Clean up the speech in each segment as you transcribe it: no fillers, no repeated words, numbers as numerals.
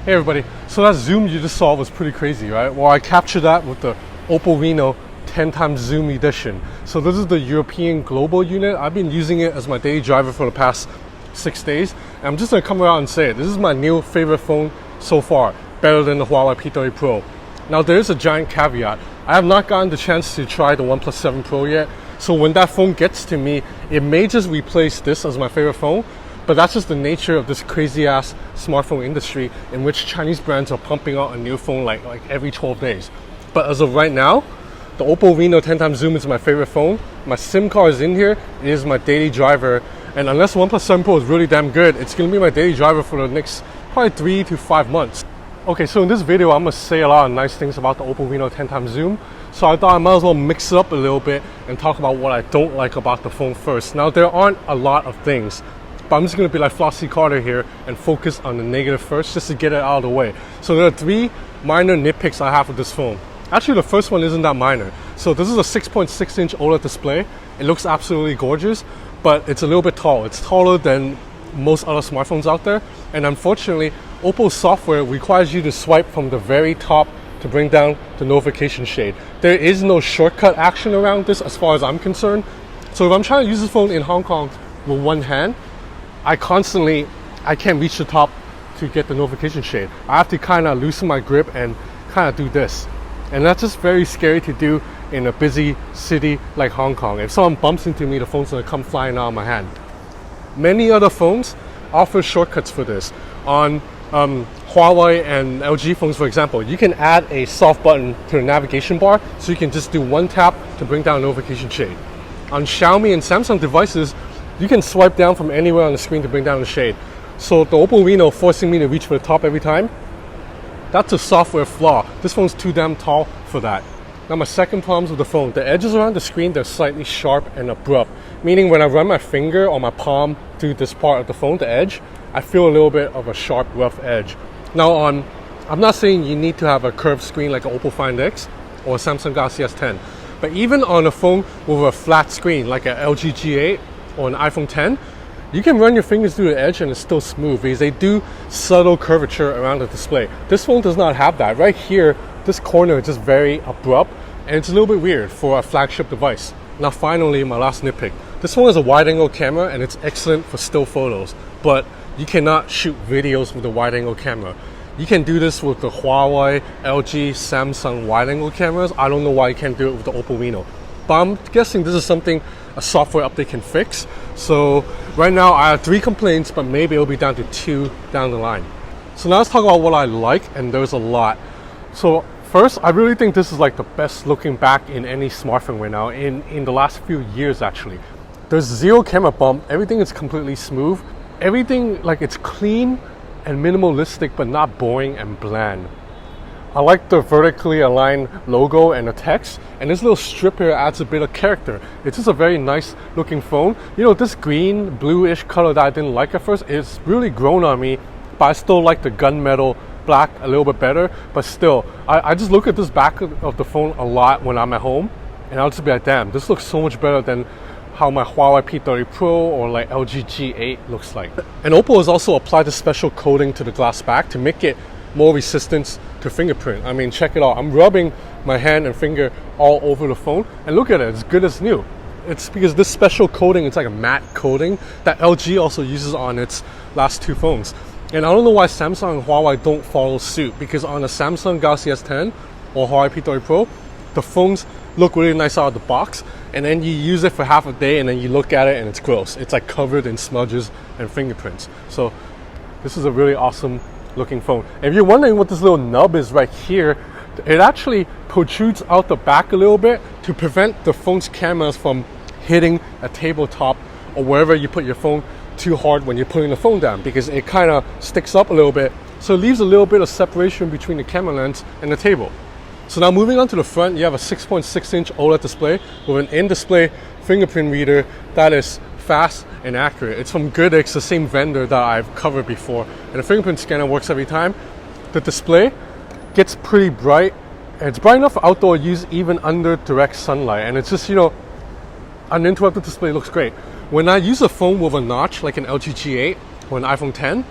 Hey everybody, so that zoom you just saw was pretty crazy, right? Well, I captured that with the Oppo Reno 10x zoom edition. So this is the European global unit. I've been using it as my daily driver for the past 6 days. And I'm just gonna come around and say it. This is my new favorite phone so far, better than the Huawei P30 Pro. Now there is a giant caveat. I have not gotten the chance to try the OnePlus 7 Pro yet. So when that phone gets to me, it may just replace this as my favorite phone. But that's just the nature of this crazy ass smartphone industry in which Chinese brands are pumping out a new phone like every 12 days. But as of right now, the Oppo Reno 10x zoom is my favorite phone. My SIM card is in here. It is my daily driver. And unless OnePlus 7 Pro is really damn good, it's going to be my daily driver for the next probably 3 to 5 months. Okay, so in this video, I'm going to say a lot of nice things about the Oppo Reno 10x zoom. So I thought I might as well mix it up a little bit and talk about what I don't like about the phone first. Now, there aren't a lot of things, but I'm just going to be like Flossie Carter here and focus on the negative first just to get it out of the way. So there are 3 minor nitpicks I have with this phone. Actually, the first one isn't that minor. So this is a 6.6-inch OLED display. It looks absolutely gorgeous, but it's a little bit tall. It's taller than most other smartphones out there. And unfortunately, Oppo's software requires you to swipe from the very top to bring down the notification shade. There is no shortcut action around this as far as I'm concerned. So if I'm trying to use this phone in Hong Kong with one hand, I can't reach the top to get the notification shade. I have to kind of loosen my grip and kind of do this. And that's just very scary to do in a busy city like Hong Kong. If someone bumps into me, the phone's gonna come flying out of my hand. Many other phones offer shortcuts for this. On Huawei and LG phones, for example, you can add a soft button to the navigation bar, so you can just do one tap to bring down notification shade. On Xiaomi and Samsung devices, you can swipe down from anywhere on the screen to bring down the shade. So the Oppo Reno forcing me to reach for the top every time, that's a software flaw. This phone's too damn tall for that. Now my second problem with the phone, the edges around the screen, they're slightly sharp and abrupt. Meaning when I run my finger or my palm through this part of the phone, the edge, I feel a little bit of a sharp, rough edge. Now I'm not saying you need to have a curved screen like an Oppo Find X or a Samsung Galaxy S10. But even on a phone with a flat screen like an LG G8 or an iPhone 10, you can run your fingers through the edge and it's still smooth because they do subtle curvature around the display. This phone does not have that. Right here, this corner is just very abrupt and it's a little bit weird for a flagship device. Now finally, my last nitpick. This phone has a wide-angle camera and it's excellent for still photos, but you cannot shoot videos with a wide-angle camera. You can do this with the Huawei, LG, Samsung wide-angle cameras. I don't know why you can't do it with the Oppo Reno. But I'm guessing this is something a software update can fix. So right now I have 3 complaints, but maybe it'll be down to 2 down the line. So now let's talk about what I like, and there's a lot. So first, I really think this is like the best looking back in any smartphone right now, in the last few years actually. There's 0 camera bump, everything is completely smooth. Everything, like, it's clean and minimalistic, but not boring and bland. I like the vertically aligned logo and the text, and this little strip here adds a bit of character. It's just a very nice looking phone. You know, this green, bluish color that I didn't like at first, it's really grown on me, but I still like the gunmetal black a little bit better. But still, I just look at this back of the phone a lot when I'm at home, and I'll just be like, damn, this looks so much better than how my Huawei P30 Pro or like LG G8 looks like. And Oppo has also applied a special coating to the glass back to make it more resistant to fingerprint. I mean, check it out. I'm rubbing my hand and finger all over the phone, and look at it, it's good as new. It's because this special coating, it's like a matte coating that LG also uses on its last 2 phones. And I don't know why Samsung and Huawei don't follow suit, because on a Samsung Galaxy S10 or Huawei P30 Pro, the phones look really nice out of the box, and then you use it for half a day and then you look at it and it's gross. It's like covered in smudges and fingerprints. So this is a really awesome looking phone. And if you're wondering what this little nub is right here, it actually protrudes out the back a little bit to prevent the phone's cameras from hitting a tabletop or wherever you put your phone too hard when you're putting the phone down, because it kind of sticks up a little bit, so it leaves a little bit of separation between the camera lens and the table. So now moving on to the front, you have a 6.6-inch OLED display with an in-display fingerprint reader that is fast and accurate. It's from Goodix, the same vendor that I've covered before, and the fingerprint scanner works every time. The display gets pretty bright, and it's bright enough for outdoor use even under direct sunlight, and it's just, you know, uninterrupted display looks great. When I use a phone with a notch like an LG G8 or an iPhone 10,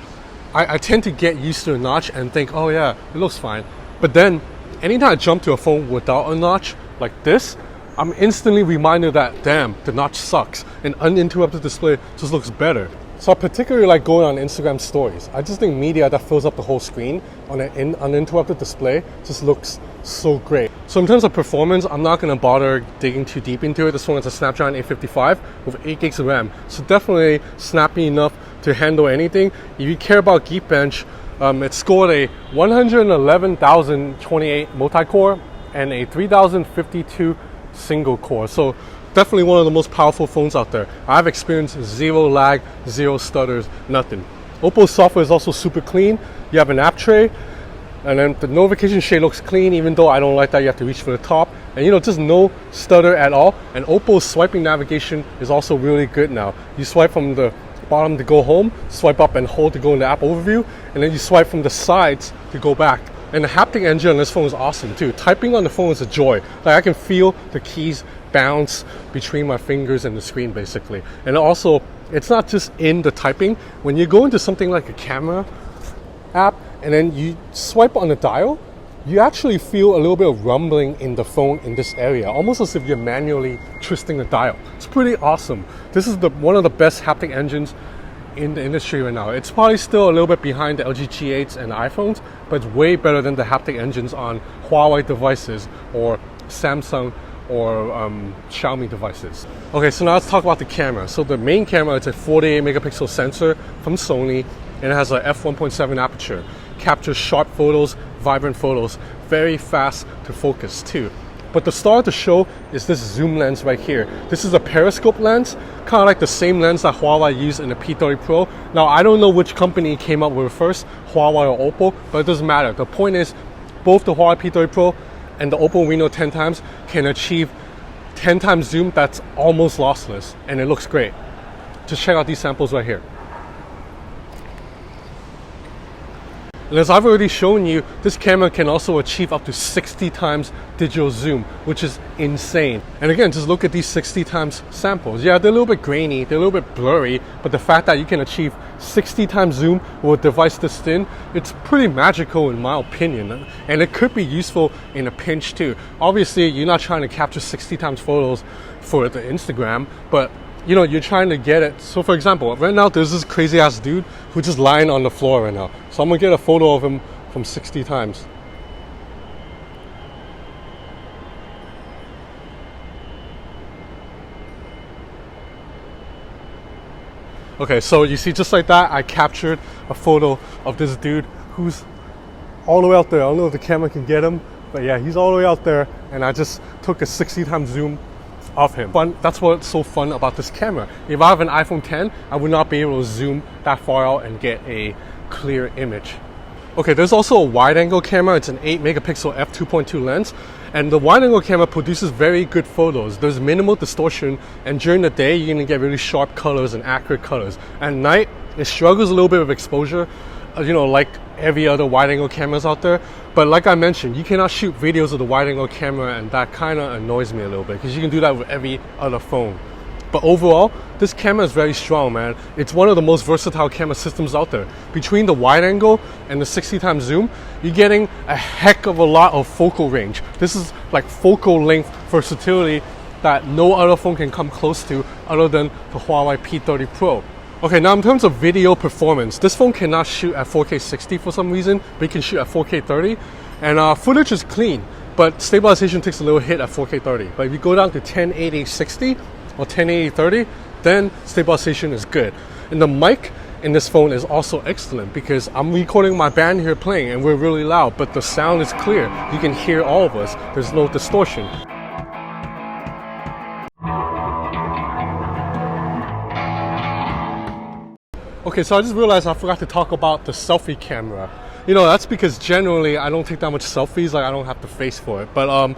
I tend to get used to a notch and think, oh yeah, it looks fine. But then, anytime I jump to a phone without a notch, like this, I'm instantly reminded that, damn, the notch sucks. An uninterrupted display just looks better. So I particularly like going on Instagram stories. I just think media that fills up the whole screen on an uninterrupted display just looks so great. So in terms of performance, I'm not going to bother digging too deep into it. This one is a Snapdragon 855 with 8 gigs of RAM. So definitely snappy enough to handle anything. If you care about Geekbench, it scored a 111,028 multi-core and a 3,052 single core. So definitely one of the most powerful phones out there. I've experienced zero lag, zero stutters, nothing. Oppo's software is also super clean. You have an app tray, and then the notification shade looks clean, even though I don't like that you have to reach for the top. And just no stutter at all. And Oppo's swiping navigation is also really good now. You swipe from the bottom to go home, swipe up and hold to go into app overview, and then you swipe from the sides to go back. And the haptic engine on this phone is awesome too. Typing on the phone is a joy. Like I can feel the keys bounce between my fingers and the screen basically. And also, it's not just in the typing. When you go into something like a camera app and then you swipe on the dial, you actually feel a little bit of rumbling in the phone in this area, almost as if you're manually twisting the dial. It's pretty awesome. This is one of the best haptic engines in the industry right now. It's probably still a little bit behind the LG G8s and the iPhones, but it's way better than the haptic engines on Huawei devices or Samsung or Xiaomi devices. Okay, so now let's talk about the camera. So the main camera, it's a 48 megapixel sensor from Sony, and it has a f1.7 aperture. Captures sharp photos, vibrant photos, very fast to focus too. But the star of the show is this zoom lens right here. This is a periscope lens, kind of like the same lens that Huawei used in the P30 Pro. Now, I don't know which company came up with it first, Huawei or Oppo, but it doesn't matter. The point is, both the Huawei P30 Pro and the Oppo Reno 10 times can achieve 10 times zoom that's almost lossless, and it looks great. Just check out these samples right here. And as I've already shown you, this camera can also achieve up to 60 times digital zoom, which is insane. And again, just look at these 60 times samples. Yeah, they're a little bit grainy, they're a little bit blurry, but the fact that you can achieve 60 times zoom with a device this thin, it's pretty magical in my opinion. And it could be useful in a pinch too. Obviously, you're not trying to capture 60 times photos for the Instagram, but you're trying to get it. So for example, right now there's this crazy ass dude who's just lying on the floor right now. So I'm gonna get a photo of him from 60 times. Okay, so you see, just like that, I captured a photo of this dude who's all the way out there. I don't know if the camera can get him, but yeah, he's all the way out there, and I just took a 60 times zoom of him. That's what's so fun about this camera. If I have an iPhone 10, I would not be able to zoom that far out and get a clear image. Okay, there's also a wide angle camera. It's an 8 megapixel f2.2 lens, and the wide angle camera produces very good photos. There's minimal distortion, and during the day you're gonna get really sharp colors and accurate colors. At night, it struggles a little bit with exposure, like every other wide angle cameras out there. But like I mentioned, you cannot shoot videos of the wide angle camera, and that kind of annoys me a little bit because you can do that with every other phone. But overall, this camera is very strong, man. It's one of the most versatile camera systems out there. Between the wide angle and the 60 times zoom, you're getting a heck of a lot of focal range. This is like focal length versatility that no other phone can come close to other than the Huawei P30 Pro. Okay, now in terms of video performance, this phone cannot shoot at 4K 60 for some reason, but it can shoot at 4K 30, and footage is clean, but stabilization takes a little hit at 4K 30. But if you go down to 1080 60 or 1080 30, then stabilization is good. And the mic in this phone is also excellent because I'm recording my band here playing and we're really loud, but the sound is clear. You can hear all of us. There's no distortion. Okay, so I just realized I forgot to talk about the selfie camera. That's because generally I don't take that much selfies, like I don't have the face for it. But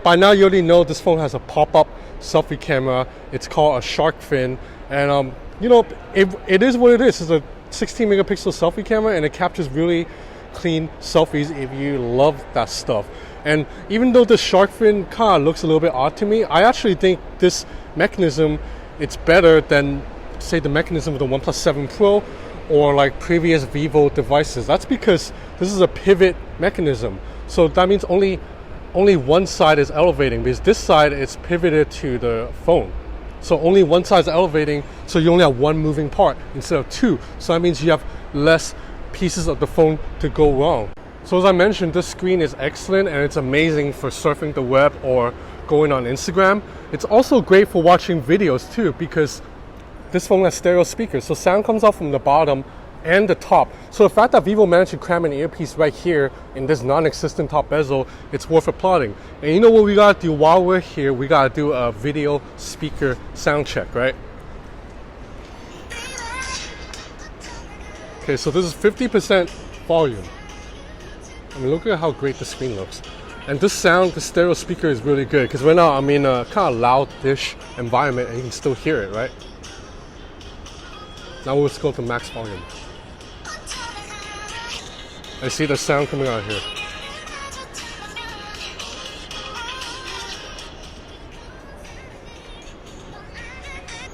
by now you already know this phone has a pop-up selfie camera. It's called a shark fin, and it is what it is. It's a 16 megapixel selfie camera, and it captures really clean selfies if you love that stuff. And even though the shark fin kind of looks a little bit odd to me, I actually think this mechanism, it's better than say the mechanism of the OnePlus 7 Pro or like previous Vivo devices. That's because this is a pivot mechanism. So that means only one side is elevating, because this side is pivoted to the phone. So only one side is elevating, so you only have one moving part instead of two. So that means you have less pieces of the phone to go wrong. So as I mentioned, this screen is excellent and it's amazing for surfing the web or going on Instagram. It's also great for watching videos too, because this phone has stereo speakers. So sound comes out from the bottom and the top. So the fact that Vivo managed to cram an earpiece right here in this non-existent top bezel, it's worth applauding. And you know what we gotta do while we're here? We gotta do a video speaker sound check, right? Okay, so this is 50% volume. I mean, look at how great the screen looks. And this sound, the stereo speaker is really good, because right now I'm in a kind of loud-ish environment and you can still hear it, right? Now let's go to max volume. I see the sound coming out here.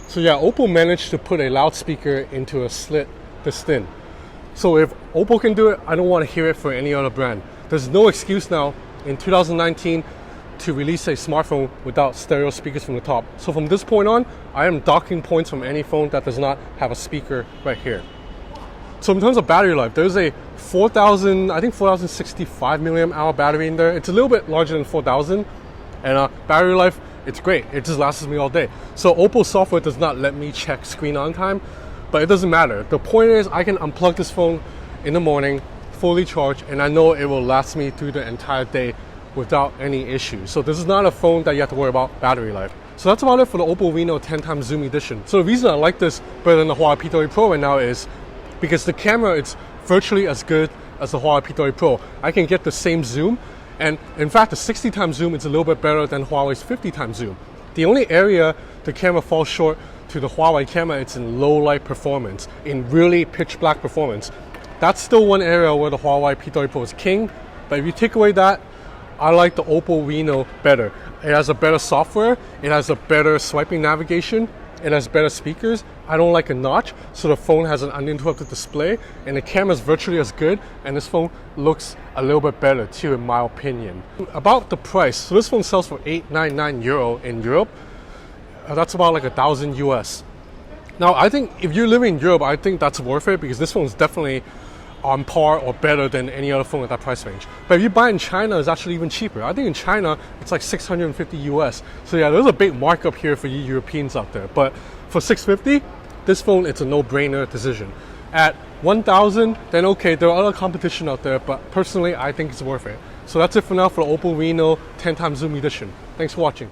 So yeah, Oppo managed to put a loudspeaker into a slit this thin. So if Oppo can do it, I don't want to hear it for any other brand. There's no excuse now in 2019 to release a smartphone without stereo speakers from the top. So from this point on, I am docking points from any phone that does not have a speaker right here. So in terms of battery life, there's a 4065 milliamp hour battery in there. It's a little bit larger than 4000, and battery life, it's great. It just lasts me all day. So Oppo software does not let me check screen on time, but it doesn't matter. The point is I can unplug this phone in the morning, fully charged, and I know it will last me through the entire day without any issues. So this is not a phone that you have to worry about battery life. So that's about it for the Oppo Reno 10x zoom edition. So the reason I like this better than the Huawei P30 Pro right now is because the camera, it's virtually as good as the Huawei P30 Pro. I can get the same zoom, and in fact the 60x zoom is a little bit better than Huawei's 50x zoom. The only area the camera falls short to the Huawei camera, it's in low light performance, in really pitch black performance. That's still one area where the Huawei P30 Pro is king, but if you take away that, I like the Oppo Reno better. It has a better software, it has a better swiping navigation, it has better speakers. I don't like a notch, so the phone has an uninterrupted display, and the camera is virtually as good, and this phone looks a little bit better too, in my opinion. About the price, so this phone sells for €899 in Europe. That's about like 1,000 US. Now, I think if you're living in Europe, I think that's worth it, because this phone is definitely on par or better than any other phone at that price range. But if you buy in China, it's actually even cheaper. I think in China, it's like 650 US. So yeah, there's a big markup here for you Europeans out there. But for 650, this phone, it's a no-brainer decision. At 1,000, then okay, there are other competition out there, but personally, I think it's worth it. So that's it for now for the Oppo Reno 10x zoom edition. Thanks for watching.